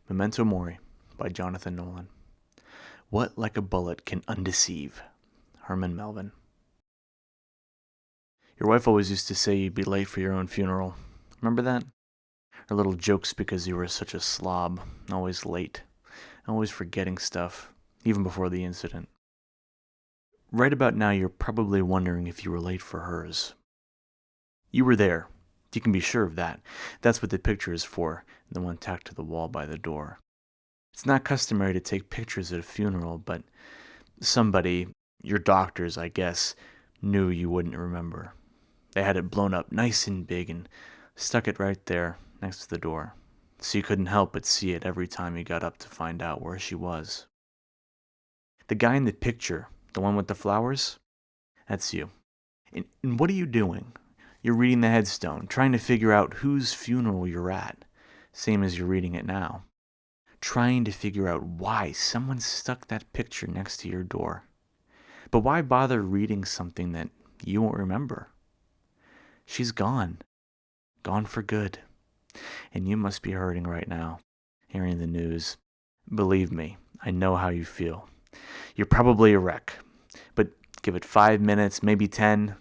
Memento Mori by Jonathan Nolan. What like a bullet can undeceive? Herman Melvin. Your wife always used to say you'd be late for your own funeral. Remember that? Her little jokes because you were such a slob, always late, always forgetting stuff, even before the incident. Right about now, you're probably wondering if you were late for hers. You were there. You can be sure of that. That's what the picture is for, the one tacked to the wall by the door. It's not customary to take pictures at a funeral, but somebody, your doctors, I guess, knew you wouldn't remember. They had it blown up nice and big and stuck it right there next to the door, so you couldn't help but see it every time you got up to find out where she was. The guy in the picture, the one with the flowers, that's you. And what are you doing? You're reading the headstone, trying to figure out whose funeral you're at, same as you're reading it now. Trying to figure out why someone stuck that picture next to your door. But why bother reading something that you won't remember? She's gone. Gone for good. And you must be hurting right now, hearing the news. Believe me, I know how you feel. You're probably a wreck. But give it 5 minutes, maybe 10.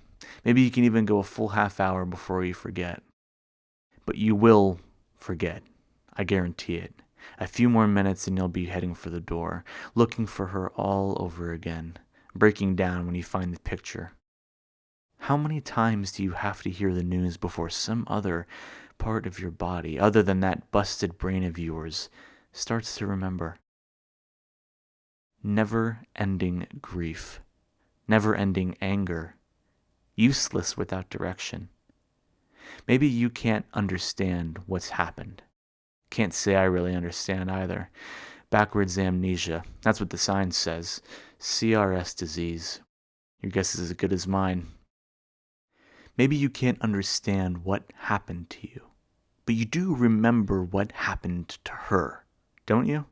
Maybe you can even go a full half hour before you forget. But you will forget. I guarantee it. A few more minutes and you'll be heading for the door, looking for her all over again, breaking down when you find the picture. How many times do you have to hear the news before some other part of your body, other than that busted brain of yours, starts to remember? Never-ending grief, never-ending anger, useless without direction. Maybe you can't understand what's happened. Can't say I really understand either. Backwards amnesia. That's what the sign says. CRS disease. Your guess is as good as mine. Maybe you can't understand what happened to you, but you do remember what happened to her, don't you?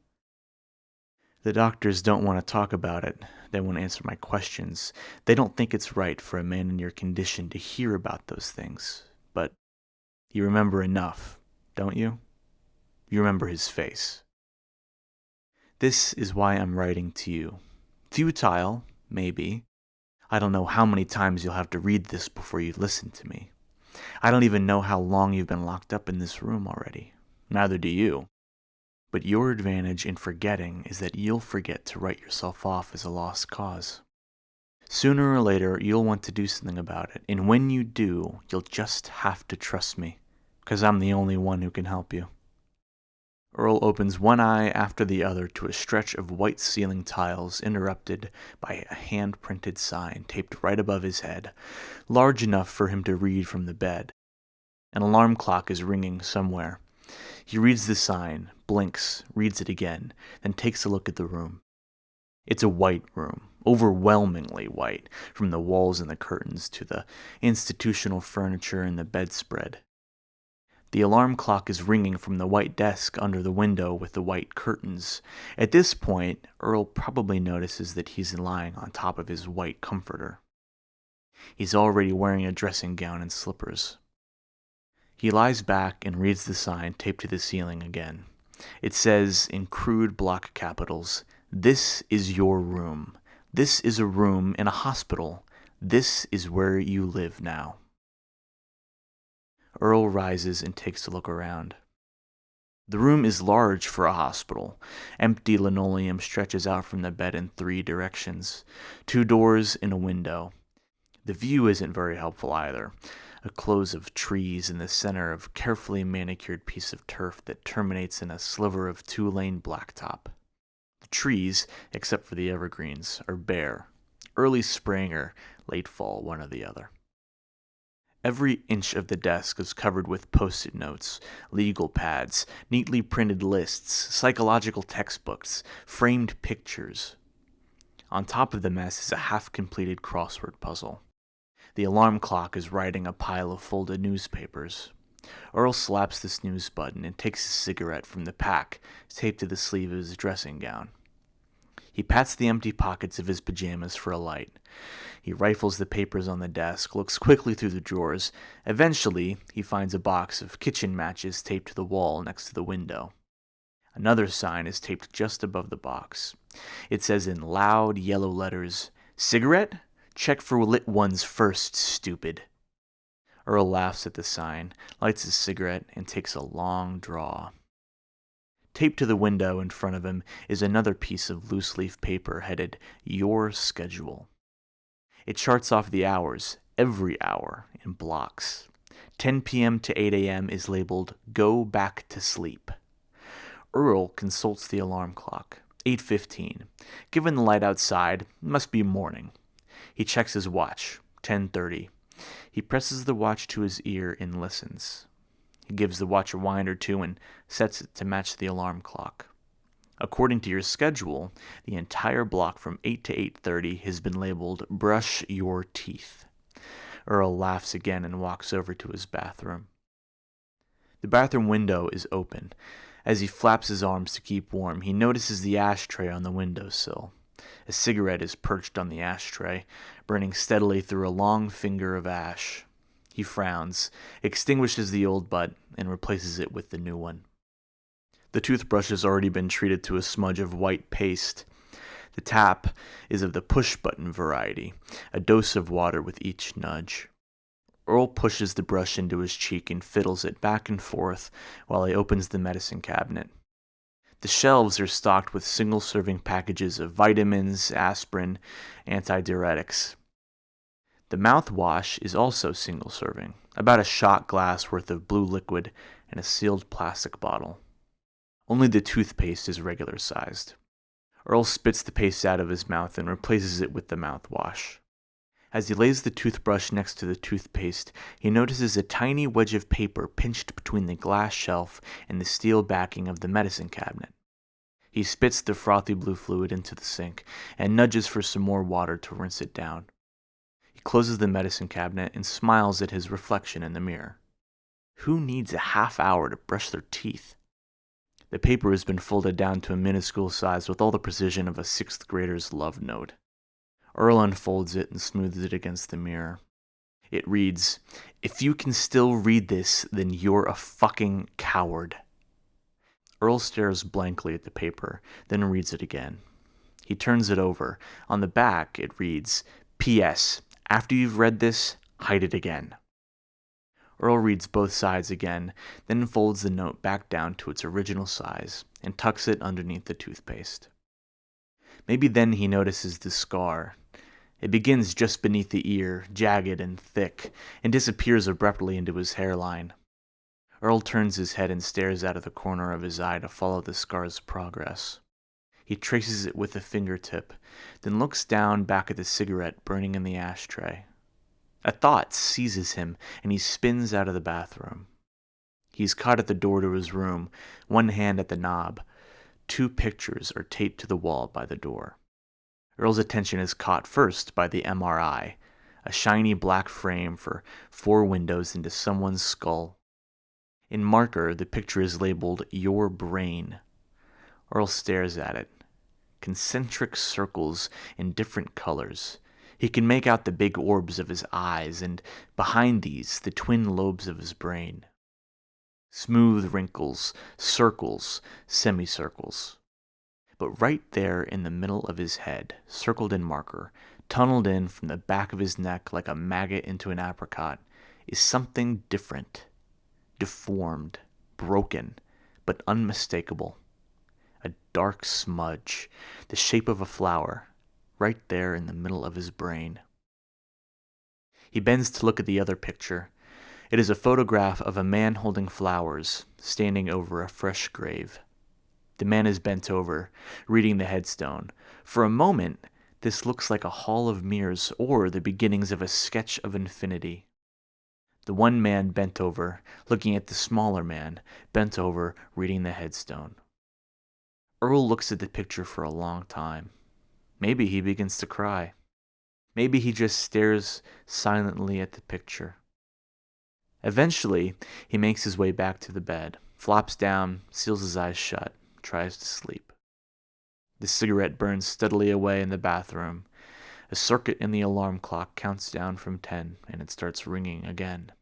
The doctors don't want to talk about it. They won't answer my questions. They don't think it's right for a man in your condition to hear about those things. But you remember enough, don't you? You remember his face. This is why I'm writing to you. Futile, maybe. I don't know how many times you'll have to read this before you listen to me. I don't even know how long you've been locked up in this room already. Neither do you. But your advantage in forgetting is that you'll forget to write yourself off as a lost cause. Sooner or later, you'll want to do something about it. And when you do, you'll just have to trust me, because I'm the only one who can help you. Earl opens one eye after the other to a stretch of white ceiling tiles interrupted by a hand-printed sign taped right above his head, large enough for him to read from the bed. An alarm clock is ringing somewhere. He reads the sign, blinks, reads it again, then takes a look at the room. It's a white room, overwhelmingly white, from the walls and the curtains to the institutional furniture and the bedspread. The alarm clock is ringing from the white desk under the window with the white curtains. At this point, Earl probably notices that he's lying on top of his white comforter. He's already wearing a dressing gown and slippers. He lies back and reads the sign taped to the ceiling again. It says in crude block capitals, "This is your room. This is a room in a hospital. This is where you live now." Earl rises and takes a look around. The room is large for a hospital. Empty linoleum stretches out from the bed in 3 directions. 2 doors and a window. The view isn't very helpful either. A close of trees in the center of a carefully manicured piece of turf that terminates in a sliver of 2-lane blacktop. The trees, except for the evergreens, are bare. Early spring or late fall, one or the other. Every inch of the desk is covered with post-it notes, legal pads, neatly printed lists, psychological textbooks, framed pictures. On top of the mess is a half-completed crossword puzzle. The alarm clock is writing a pile of folded newspapers. Earl slaps the snooze button and takes a cigarette from the pack taped to the sleeve of his dressing gown. He pats the empty pockets of his pajamas for a light. He rifles the papers on the desk, looks quickly through the drawers. Eventually, he finds a box of kitchen matches taped to the wall next to the window. Another sign is taped just above the box. It says in loud yellow letters, "Cigarette? Check for lit ones first, stupid." Earl laughs at the sign, lights his cigarette, and takes a long draw. Taped to the window in front of him is another piece of loose-leaf paper headed "Your Schedule." It charts off the hours, every hour, in blocks. 10 p.m. to 8 a.m. is labeled "Go Back to Sleep." Earl consults the alarm clock. 8:15. Given the light outside, it must be morning. He checks his watch. 10:30. He presses the watch to his ear and listens. He gives the watch a wind or two and sets it to match the alarm clock. According to your schedule, the entire block from 8 to 8:30 has been labeled "Brush Your Teeth." Earl laughs again and walks over to his bathroom. The bathroom window is open. As he flaps his arms to keep warm, he notices the ashtray on the windowsill. A cigarette is perched on the ashtray, burning steadily through a long finger of ash. He frowns, extinguishes the old butt, and replaces it with the new one. The toothbrush has already been treated to a smudge of white paste. The tap is of the push-button variety, a dose of water with each nudge. Earl pushes the brush into his cheek and fiddles it back and forth while he opens the medicine cabinet. The shelves are stocked with single-serving packages of vitamins, aspirin, antidiuretics. The mouthwash is also single-serving, about a shot glass worth of blue liquid in a sealed plastic bottle. Only the toothpaste is regular-sized. Earl spits the paste out of his mouth and replaces it with the mouthwash. As he lays the toothbrush next to the toothpaste, he notices a tiny wedge of paper pinched between the glass shelf and the steel backing of the medicine cabinet. He spits the frothy blue fluid into the sink and nudges for some more water to rinse it down. He closes the medicine cabinet and smiles at his reflection in the mirror. Who needs a half hour to brush their teeth? The paper has been folded down to a minuscule size with all the precision of a sixth grader's love note. Earl unfolds it and smooths it against the mirror. It reads, "If you can still read this, then you're a fucking coward." Earl stares blankly at the paper, then reads it again. He turns it over. On the back, it reads, "P.S. After you've read this, hide it again." Earl reads both sides again, then folds the note back down to its original size and tucks it underneath the toothpaste. Maybe then he notices the scar. It begins just beneath the ear, jagged and thick, and disappears abruptly into his hairline. Earl turns his head and stares out of the corner of his eye to follow the scar's progress. He traces it with a fingertip, then looks down back at the cigarette burning in the ashtray. A thought seizes him, and he spins out of the bathroom. He's caught at the door to his room, one hand at the knob. 2 pictures are taped to the wall by the door. Earl's attention is caught first by the MRI, a shiny black frame for 4 windows into someone's skull. In marker, the picture is labeled "Your Brain." Earl stares at it. Concentric circles in different colors. He can make out the big orbs of his eyes, and behind these, the twin lobes of his brain. Smooth wrinkles, circles, semicircles. But right there in the middle of his head, circled in marker, tunneled in from the back of his neck like a maggot into an apricot, is something different. Deformed, broken, but unmistakable. A dark smudge, the shape of a flower, right there in the middle of his brain. He bends to look at the other picture. It is a photograph of a man holding flowers, standing over a fresh grave. The man is bent over, reading the headstone. For a moment, this looks like a hall of mirrors or the beginnings of a sketch of infinity. The one man bent over, looking at the smaller man, bent over, reading the headstone. Earl looks at the picture for a long time. Maybe he begins to cry. Maybe he just stares silently at the picture. Eventually, he makes his way back to the bed, flops down, seals his eyes shut, tries to sleep. The cigarette burns steadily away in the bathroom. A circuit in the alarm clock counts down from 10, and it starts ringing again.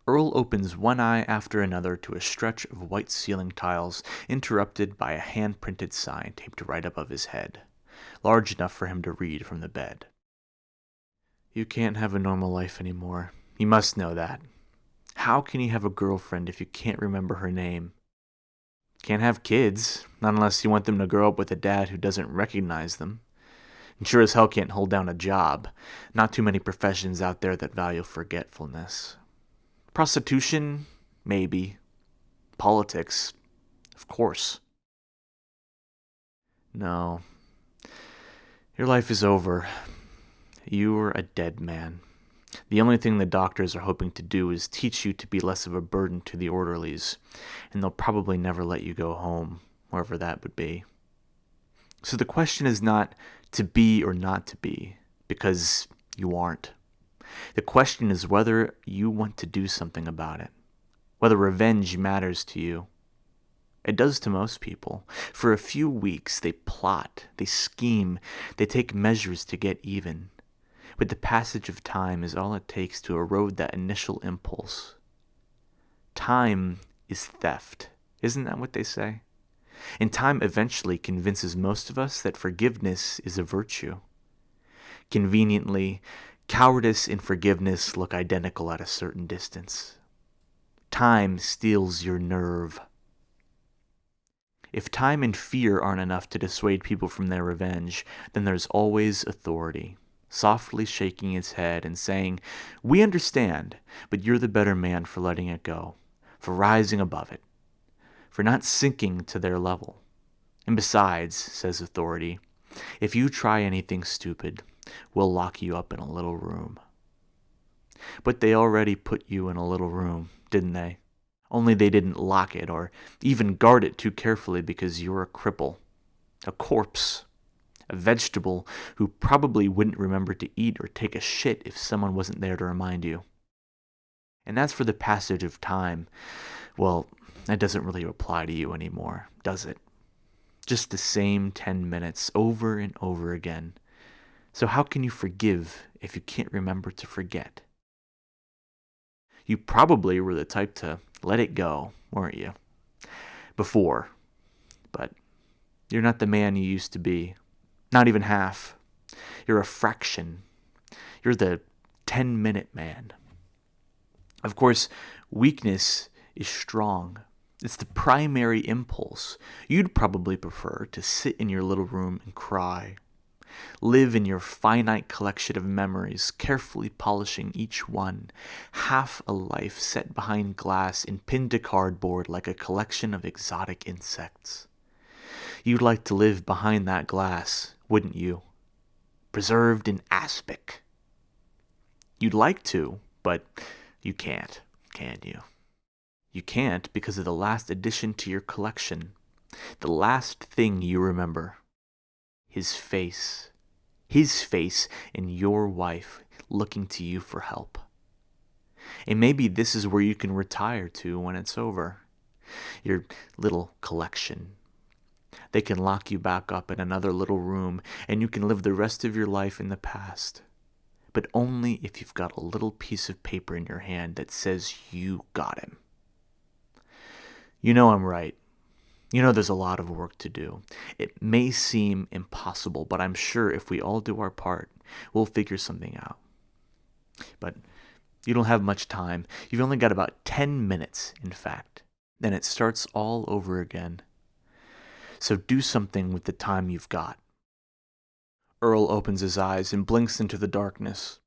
Earl opens one eye after another to a stretch of white ceiling tiles interrupted by a hand-printed sign taped right above his head, large enough for him to read from the bed. You can't have a normal life anymore. You must know that. How can you have a girlfriend if you can't remember her name? Can't have kids, not unless you want them to grow up with a dad who doesn't recognize them. And sure as hell can't hold down a job. Not too many professions out there that value forgetfulness. Prostitution? Maybe. Politics? Of course. No. Your life is over. You are a dead man. The only thing the doctors are hoping to do is teach you to be less of a burden to the orderlies, and they'll probably never let you go home, wherever that would be. So the question is not to be or not to be, because you aren't. The question is whether you want to do something about it, whether revenge matters to you. It does to most people. For a few weeks, they plot, they scheme, they take measures to get even. But the passage of time is all it takes to erode that initial impulse. Time is theft. Isn't that what they say? And time eventually convinces most of us that forgiveness is a virtue. Conveniently, cowardice and forgiveness look identical at a certain distance. Time steals your nerve. If time and fear aren't enough to dissuade people from their revenge, then there's always authority, softly shaking its head and saying, "We understand, but you're the better man for letting it go, for rising above it, for not sinking to their level. And besides," says authority, "if you try anything stupid, we'll lock you up in a little room." But they already put you in a little room, didn't they? Only they didn't lock it or even guard it too carefully because you're a cripple, a corpse, a vegetable who probably wouldn't remember to eat or take a shit if someone wasn't there to remind you. And as for the passage of time, well, that doesn't really apply to you anymore, does it? Just the same 10 minutes over and over again. So how can you forgive if you can't remember to forget? You probably were the type to let it go, weren't you? Before. But you're not the man you used to be. Not even half. You're a fraction. You're the 10-minute man. Of course, weakness is strong. It's the primary impulse. You'd probably prefer to sit in your little room and cry. Live in your finite collection of memories, carefully polishing each one. Half a life set behind glass and pinned to cardboard like a collection of exotic insects. You'd like to live behind that glass, wouldn't you? Preserved in aspic. You'd like to, but you can't, can you? You can't because of the last addition to your collection. The last thing you remember. His face. His face and your wife looking to you for help. And maybe this is where you can retire to when it's over. Your little collection. They can lock you back up in another little room and you can live the rest of your life in the past. But only if you've got a little piece of paper in your hand that says you got him. You know I'm right. You know there's a lot of work to do. It may seem impossible, but I'm sure if we all do our part, we'll figure something out. But you don't have much time. You've only got about 10 minutes, in fact. Then it starts all over again. So do something with the time you've got. Earl opens his eyes and blinks into the darkness.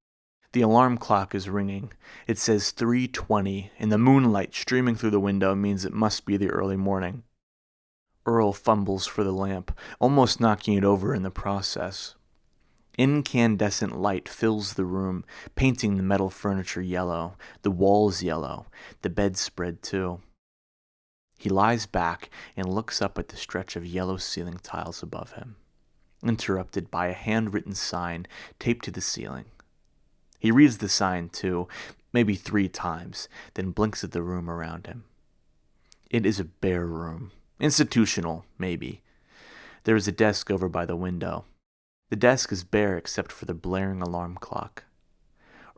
The alarm clock is ringing. It says 3:20, and the moonlight streaming through the window means it must be the early morning. Earl fumbles for the lamp, almost knocking it over in the process. Incandescent light fills the room, painting the metal furniture yellow, the walls yellow, the bedspread too. He lies back and looks up at the stretch of yellow ceiling tiles above him, interrupted by a handwritten sign taped to the ceiling. He reads the sign too, maybe 3 times, then blinks at the room around him. It is a bare room. Institutional, maybe. There is a desk over by the window. The desk is bare except for the blaring alarm clock.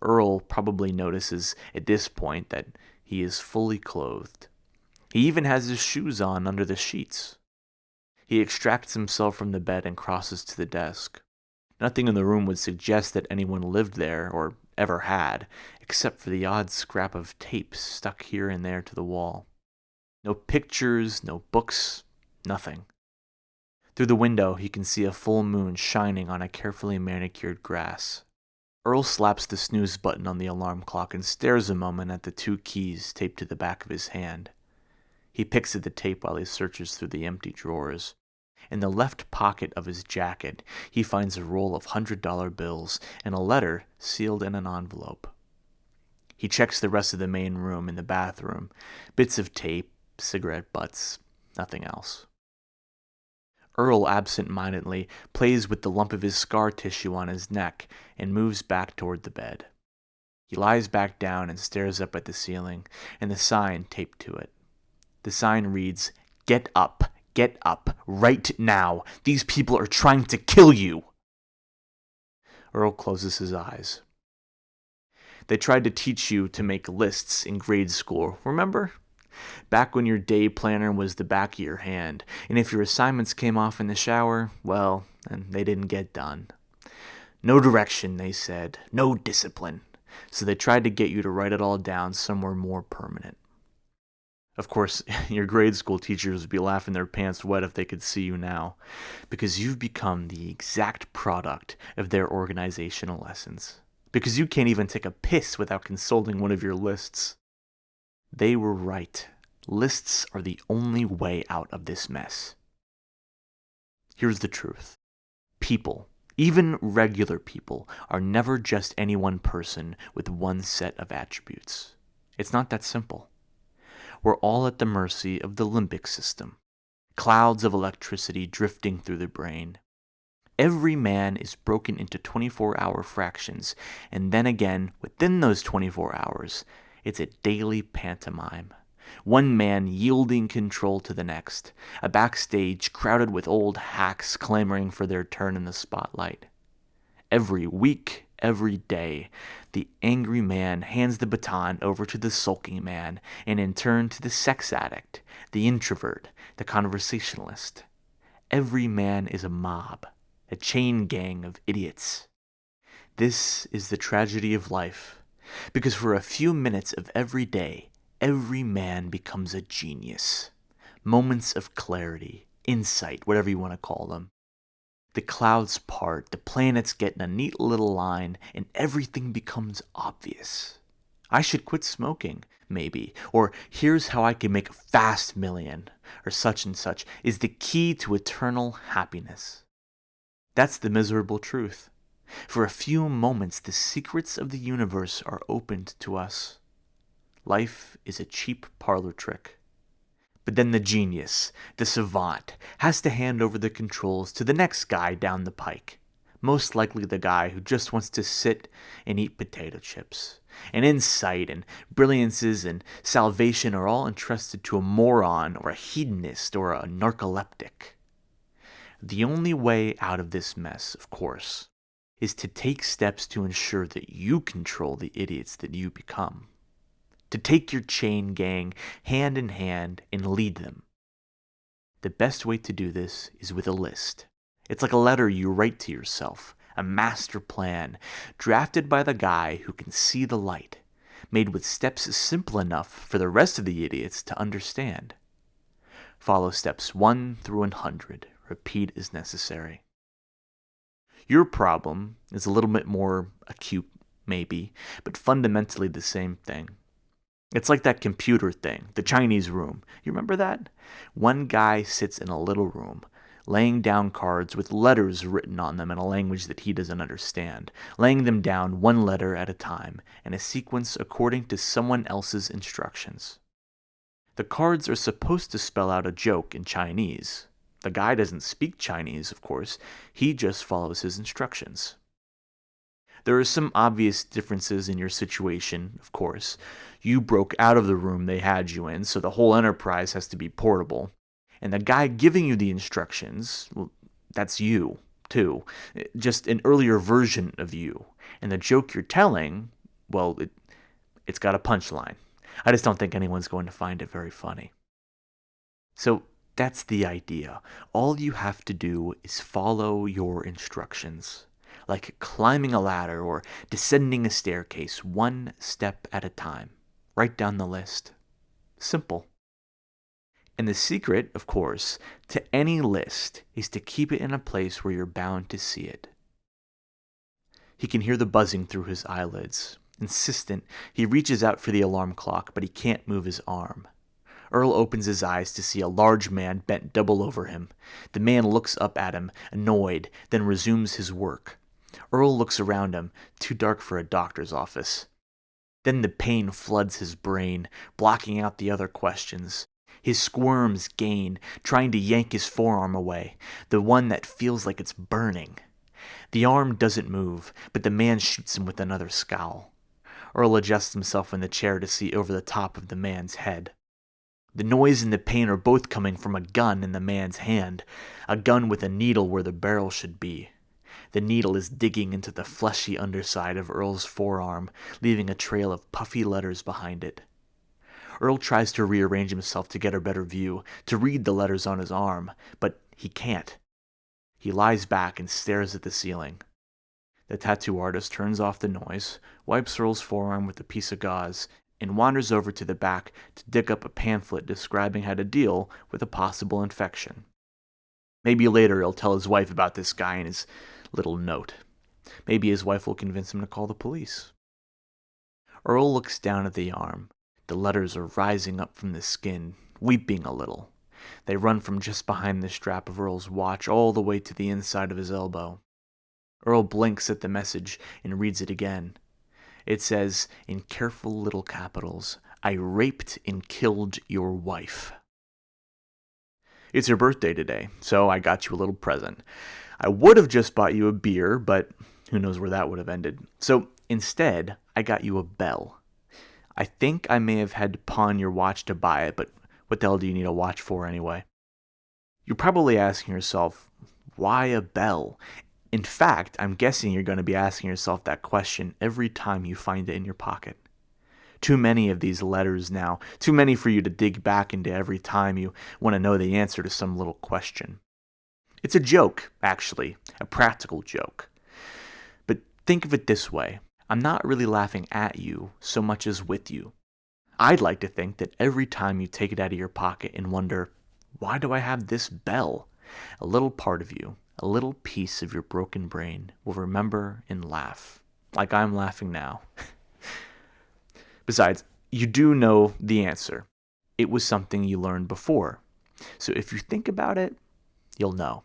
Earl probably notices at this point that He is fully clothed. He even has his shoes on under the sheets. He extracts himself from the bed and crosses to the desk. Nothing in the room would suggest that anyone lived there or ever had, except for the odd scrap of tape stuck here and there to the wall. No pictures, no books, nothing. Through the window, he can see a full moon shining on a carefully manicured grass. Earl slaps the snooze button on the alarm clock and stares a moment at the 2 keys taped to the back of his hand. He picks at the tape while he searches through the empty drawers. In the left pocket of his jacket, he finds a roll of $100 bills and a letter sealed in an envelope. He checks the rest of the main room and the bathroom. Bits of tape, cigarette butts, nothing else. Earl absent-mindedly plays with the lump of his scar tissue on his neck and moves back toward the bed. He lies back down and stares up at the ceiling and the sign taped to it. The sign reads, "Get up, right now. These people are trying to kill you." Earl closes his eyes. They tried to teach you to make lists in grade school, remember? Back when your day planner was the back of your hand, and if your assignments came off in the shower, well, then they didn't get done. No direction, they said, no discipline. So they tried to get you to write it all down somewhere more permanent. Of course, your grade school teachers would be laughing their pants wet if they could see you now, because you've become the exact product of their organizational lessons. Because you can't even take a piss without consulting one of your lists. They were right. Lists are the only way out of this mess. Here's the truth. People, even regular people, are never just any one person with one set of attributes. It's not that simple. We're all at the mercy of the limbic system. Clouds of electricity drifting through the brain. Every man is broken into 24-hour fractions, and then again, within those 24 hours, it's a daily pantomime. One man yielding control to the next, a backstage crowded with old hacks clamoring for their turn in the spotlight. Every week, every day, the angry man hands the baton over to the sulking man, and in turn to the sex addict, the introvert, the conversationalist. Every man is a mob, a chain gang of idiots. This is the tragedy of life, because for a few minutes of every day, every man becomes a genius. Moments of clarity, insight, whatever you want to call them. The clouds part, the planets get in a neat little line, and everything becomes obvious. I should quit smoking, maybe, or here's how I can make a fast million, or such and such is the key to eternal happiness. That's the miserable truth. For a few moments, the secrets of the universe are opened to us. Life is a cheap parlor trick. But then the genius, the savant, has to hand over the controls to the next guy down the pike. Most likely the guy who just wants to sit and eat potato chips. And insight and brilliances and salvation are all entrusted to a moron or a hedonist or a narcoleptic. The only way out of this mess, of course, is to take steps to ensure that you control the idiots that you become. To take your chain gang hand in hand and lead them. The best way to do this is with a list. It's like a letter you write to yourself, a master plan, drafted by the guy who can see the light, made with steps simple enough for the rest of the idiots to understand. Follow steps 1 through 100. Repeat as necessary. Your problem is a little bit more acute, maybe, but fundamentally the same thing. It's like that computer thing, the Chinese room. You remember that? One guy sits in a little room, laying down cards with letters written on them in a language that he doesn't understand, laying them down one letter at a time, in a sequence according to someone else's instructions. The cards are supposed to spell out a joke in Chinese. The guy doesn't speak Chinese, of course. He just follows his instructions. There are some obvious differences in your situation, of course. You broke out of the room they had you in, so the whole enterprise has to be portable. And the guy giving you the instructions, well, that's you, too. Just an earlier version of you. And the joke you're telling, well, it's got a punchline. I just don't think anyone's going to find it very funny. So that's the idea. All you have to do is follow your instructions, like climbing a ladder or descending a staircase, one step at a time. Write down the list. Simple. And the secret, of course, to any list is to keep it in a place where you're bound to see it. He can hear the buzzing through his eyelids. Insistent, he reaches out for the alarm clock, but he can't move his arm. Earl opens his eyes to see a large man bent double over him. The man looks up at him, annoyed, then resumes his work. Earl looks around him, too dark for a doctor's office. Then the pain floods his brain, blocking out the other questions. His squirms gain, trying to yank his forearm away, the one that feels like it's burning. The arm doesn't move, but the man shoots him with another scowl. Earl adjusts himself in the chair to see over the top of the man's head. The noise and the pain are both coming from a gun in the man's hand, a gun with a needle where the barrel should be. The needle is digging into the fleshy underside of Earl's forearm, leaving a trail of puffy letters behind it. Earl tries to rearrange himself to get a better view, to read the letters on his arm, but he can't. He lies back and stares at the ceiling. The tattoo artist turns off the noise, wipes Earl's forearm with a piece of gauze, and wanders over to the back to dig up a pamphlet describing how to deal with a possible infection. Maybe later he'll tell his wife about this guy in his little note. Maybe his wife will convince him to call the police. Earl looks down at the arm. The letters are rising up from the skin, weeping a little. They run from just behind the strap of Earl's watch all the way to the inside of his elbow. Earl blinks at the message and reads it again. It says, in careful little capitals, "I raped and killed your wife." It's your birthday today, so I got you a little present. I would have just bought you a beer, but who knows where that would have ended. So instead, I got you a bell. I think I may have had to pawn your watch to buy it, but what the hell do you need a watch for anyway? You're probably asking yourself, why a bell? In fact, I'm guessing you're going to be asking yourself that question every time you find it in your pocket. Too many of these letters now, too many for you to dig back into every time you want to know the answer to some little question. It's a joke, actually, a practical joke. But think of it this way. I'm not really laughing at you so much as with you. I'd like to think that every time you take it out of your pocket and wonder, why do I have this bell? A little part of you, a little piece of your broken brain will remember and laugh, like I'm laughing now. Besides, you do know the answer. It was something you learned before. So if you think about it, you'll know.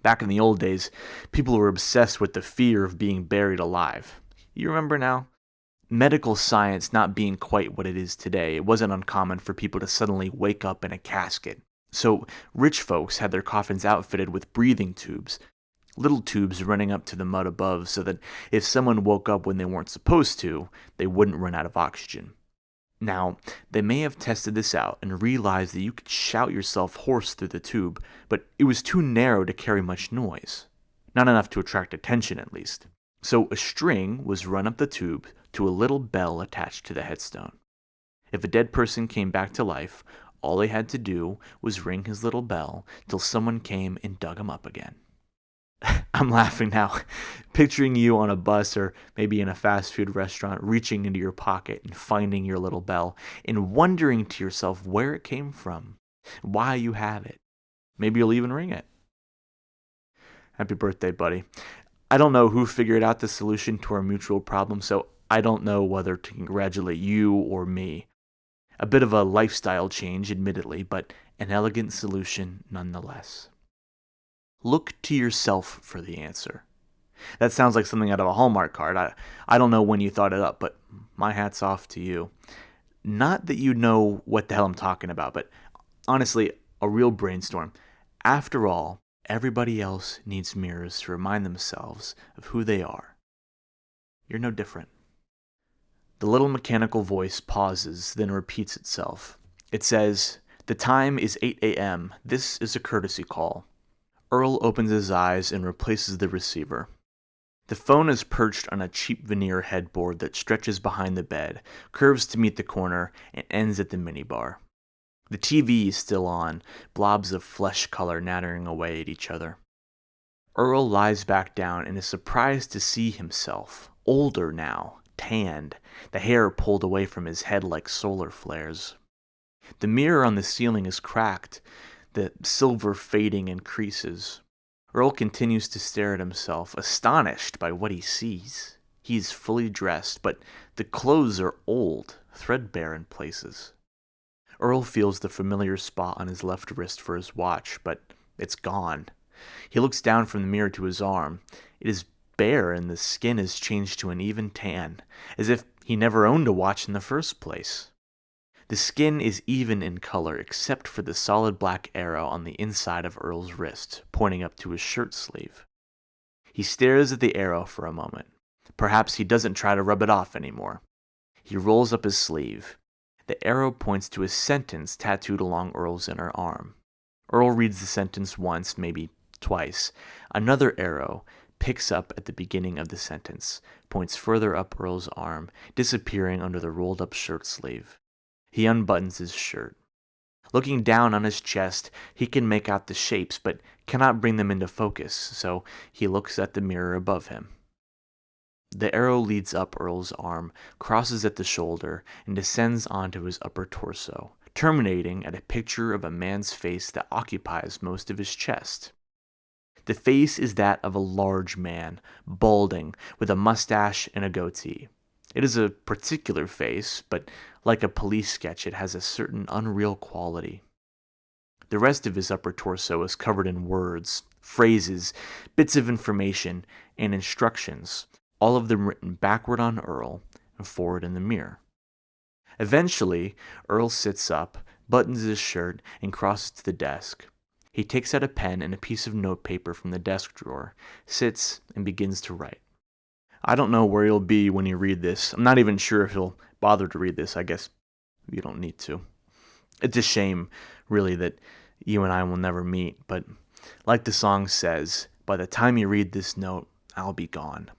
Back in the old days, people were obsessed with the fear of being buried alive. You remember now? Medical science not being quite what it is today, it wasn't uncommon for people to suddenly wake up in a casket. So rich folks had their coffins outfitted with breathing tubes, little tubes running up to the mud above so that if someone woke up when they weren't supposed to, they wouldn't run out of oxygen. Now, they may have tested this out and realized that you could shout yourself hoarse through the tube, but it was too narrow to carry much noise. Not enough to attract attention, at least. So a string was run up the tube to a little bell attached to the headstone. If a dead person came back to life, all they had to do was ring his little bell till someone came and dug him up again. I'm laughing now, picturing you on a bus or maybe in a fast food restaurant, reaching into your pocket and finding your little bell and wondering to yourself where it came from, why you have it. Maybe you'll even ring it. Happy birthday, buddy. I don't know who figured out the solution to our mutual problem, so I don't know whether to congratulate you or me. A bit of a lifestyle change, admittedly, but an elegant solution nonetheless. Look to yourself for the answer. That sounds like something out of a Hallmark card. I don't know when you thought it up, but my hat's off to you. Not that you know what the hell I'm talking about, but honestly, a real brainstorm. After all, everybody else needs mirrors to remind themselves of who they are. You're no different. The little mechanical voice pauses, then repeats itself. It says, "The time is 8 a.m. This is a courtesy call." Earl opens his eyes and replaces the receiver. The phone is perched on a cheap veneer headboard that stretches behind the bed, curves to meet the corner, and ends at the minibar. The TV is still on, blobs of flesh color nattering away at each other. Earl lies back down and is surprised to see himself, older now, tanned, the hair pulled away from his head like solar flares. The mirror on the ceiling is cracked, the silver fading in creases. Earl continues to stare at himself, astonished by what he sees. He is fully dressed, but the clothes are old, threadbare in places. Earl feels the familiar spot on his left wrist for his watch, but it's gone. He looks down from the mirror to his arm. It is bare and the skin has changed to an even tan, as if he never owned a watch in the first place. The skin is even in color except for the solid black arrow on the inside of Earl's wrist, pointing up to his shirt sleeve. He stares at the arrow for a moment. Perhaps he doesn't try to rub it off anymore. He rolls up his sleeve. The arrow points to a sentence tattooed along Earl's inner arm. Earl reads the sentence once, maybe twice. Another arrow picks up at the beginning of the sentence, points further up Earl's arm, disappearing under the rolled up shirt sleeve. He unbuttons his shirt. Looking down on his chest, he can make out the shapes, but cannot bring them into focus, so he looks at the mirror above him. The arrow leads up Earl's arm, crosses at the shoulder, and descends onto his upper torso, terminating at a picture of a man's face that occupies most of his chest. The face is that of a large man, balding, with a mustache and a goatee. It is a particular face, but like a police sketch, it has a certain unreal quality. The rest of his upper torso is covered in words, phrases, bits of information, and instructions, all of them written backward on Earl and forward in the mirror. Eventually, Earl sits up, buttons his shirt, and crosses to the desk. He takes out a pen and a piece of notepaper from the desk drawer, sits, and begins to write. I don't know where he'll be when you read this. I'm not even sure if he'll bother to read this. I guess you don't need to. It's a shame, really, that you and I will never meet, but like the song says, by the time you read this note, I'll be gone.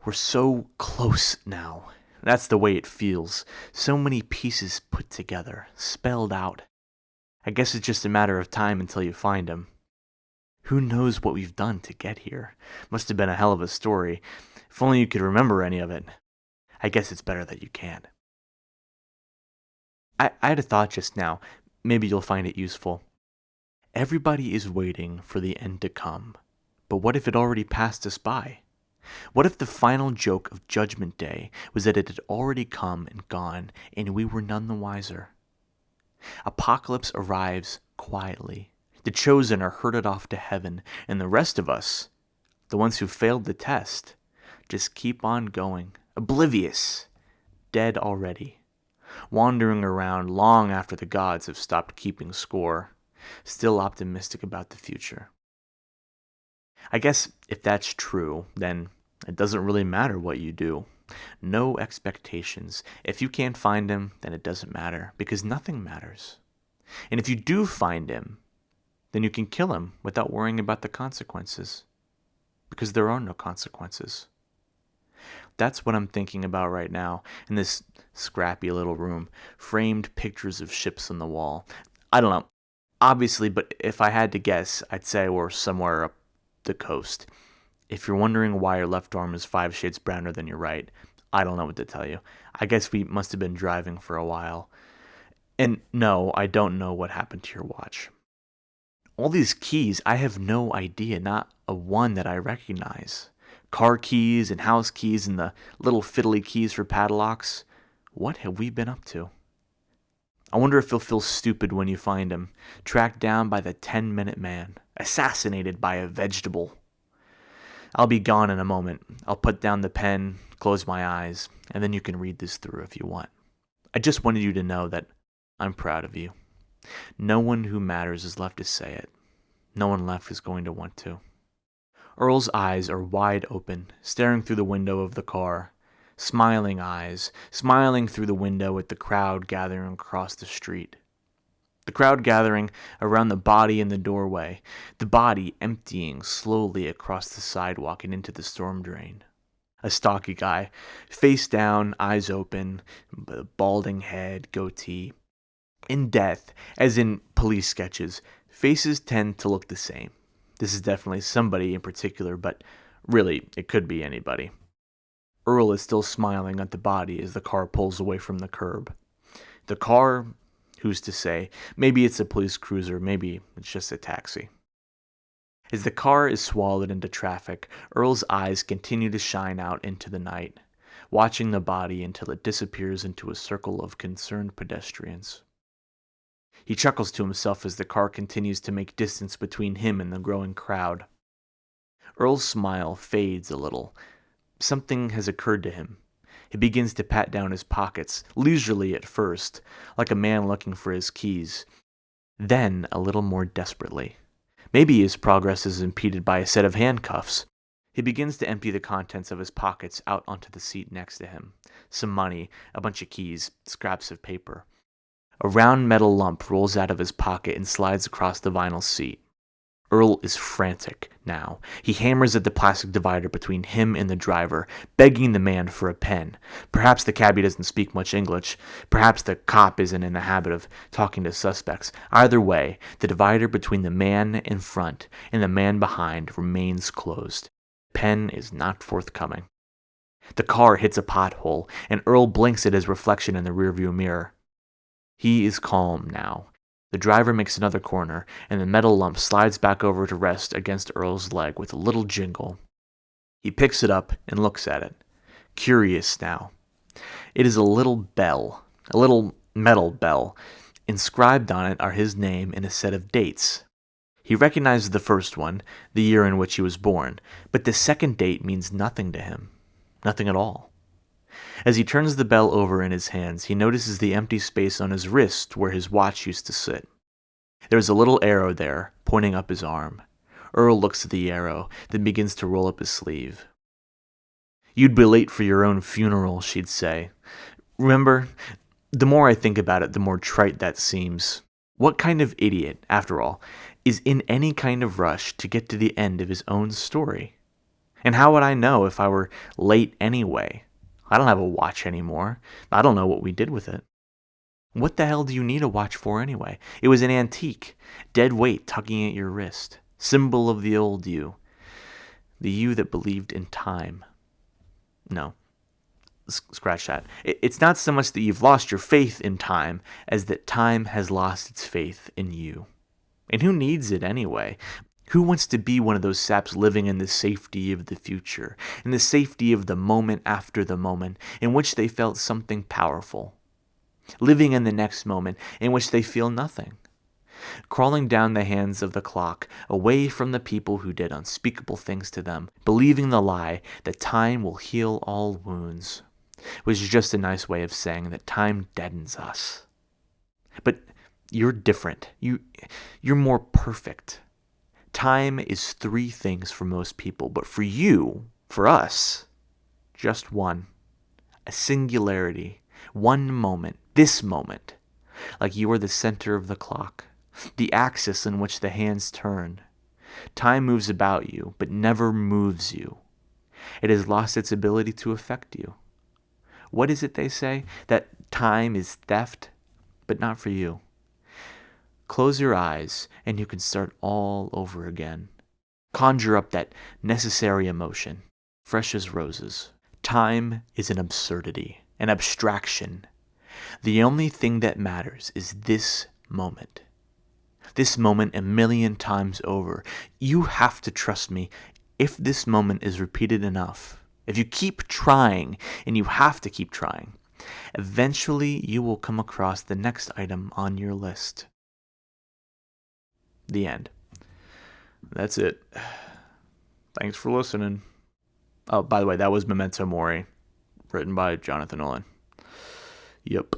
We're so close now. That's the way it feels. So many pieces put together, spelled out. I guess it's just a matter of time until you find him. Who knows what we've done to get here? Must have been a hell of a story. If only you could remember any of it. I guess it's better that you can't. I had a thought just now. Maybe you'll find it useful. Everybody is waiting for the end to come. But what if it already passed us by? What if the final joke of Judgment Day was that it had already come and gone, and we were none the wiser? Apocalypse arrives quietly. The chosen are herded off to heaven, and the rest of us, the ones who failed the test, just keep on going, oblivious, dead already, wandering around long after the gods have stopped keeping score, still optimistic about the future. I guess if that's true, then it doesn't really matter what you do. No expectations. If you can't find him, then it doesn't matter, because nothing matters. And if you do find him, then you can kill him without worrying about the consequences, because there are no consequences. That's what I'm thinking about right now in this scrappy little room, framed pictures of ships on the wall. I don't know, obviously, but if I had to guess, I'd say we're somewhere up the coast. If you're wondering why your left arm is 5 shades browner than your right, I don't know what to tell you. I guess we must have been driving for a while. And no, I don't know what happened to your watch. All these keys, I have no idea, not a one that I recognize. Car keys and house keys and the little fiddly keys for padlocks. What have we been up to? I wonder if you'll feel stupid when you find him, tracked down by the 10-minute man, assassinated by a vegetable. I'll be gone in a moment. I'll put down the pen, close my eyes, and then you can read this through if you want. I just wanted you to know that I'm proud of you. No one who matters is left to say it. No one left is going to want to. Earl's eyes are wide open, staring through the window of the car. Smiling eyes, smiling through the window at the crowd gathering across the street. The crowd gathering around the body in the doorway, the body emptying slowly across the sidewalk and into the storm drain. A stocky guy, face down, eyes open, balding head, goatee. In death, as in police sketches, faces tend to look the same. This is definitely somebody in particular, but really, it could be anybody. Earl is still smiling at the body as the car pulls away from the curb. The car, who's to say? Maybe it's a police cruiser, maybe it's just a taxi. As the car is swallowed into traffic, Earl's eyes continue to shine out into the night, watching the body until it disappears into a circle of concerned pedestrians. He chuckles to himself as the car continues to make distance between him and the growing crowd. Earl's smile fades a little. Something has occurred to him. He begins to pat down his pockets, leisurely at first, like a man looking for his keys, then a little more desperately. Maybe his progress is impeded by a set of handcuffs. He begins to empty the contents of his pockets out onto the seat next to him. Some money, a bunch of keys, scraps of paper. A round metal lump rolls out of his pocket and slides across the vinyl seat. Earl is frantic now. He hammers at the plastic divider between him and the driver, begging the man for a pen. Perhaps the cabbie doesn't speak much English. Perhaps the cop isn't in the habit of talking to suspects. Either way, the divider between the man in front and the man behind remains closed. Pen is not forthcoming. The car hits a pothole, and Earl blinks at his reflection in the rearview mirror. He is calm now. The driver makes another corner, and the metal lump slides back over to rest against Earl's leg with a little jingle. He picks it up and looks at it, curious now. It is a little bell, a little metal bell. Inscribed on it are his name and a set of dates. He recognizes the first one, the year in which he was born, but the second date means nothing to him. Nothing at all. As he turns the bell over in his hands, he notices the empty space on his wrist where his watch used to sit. There is a little arrow there, pointing up his arm. Earl looks at the arrow, then begins to roll up his sleeve. "You'd be late for your own funeral," she'd say. Remember, the more I think about it, the more trite that seems. What kind of idiot, after all, is in any kind of rush to get to the end of his own story? And how would I know if I were late anyway? I don't have a watch anymore. I don't know what we did with it. What the hell do you need a watch for anyway? It was an antique, dead weight tugging at your wrist, symbol of the old you, the you that believed in time. No, scratch that. It's not so much that you've lost your faith in time as that time has lost its faith in you. And who needs it anyway? Who wants to be one of those saps living in the safety of the future, in the safety of the moment after the moment, in which they felt something powerful? Living in the next moment, in which they feel nothing. Crawling down the hands of the clock, away from the people who did unspeakable things to them, believing the lie that time will heal all wounds, which is just a nice way of saying that time deadens us. But you're different. You're more perfect. Time is 3 things for most people, but for you, for us, just one. A singularity, one moment, this moment, like you are the center of the clock, the axis in which the hands turn. Time moves about you, but never moves you. It has lost its ability to affect you. What is it they say? That time is theft, but not for you. Close your eyes, and you can start all over again. Conjure up that necessary emotion, fresh as roses. Time is an absurdity, an abstraction. The only thing that matters is this moment. This moment 1,000,000 times over. You have to trust me. If this moment is repeated enough, if you keep trying, and you have to keep trying, eventually you will come across the next item on your list. The end. That's it. Thanks for listening. Oh, by the way, that was Memento Mori, written by Jonathan Nolan. Yep.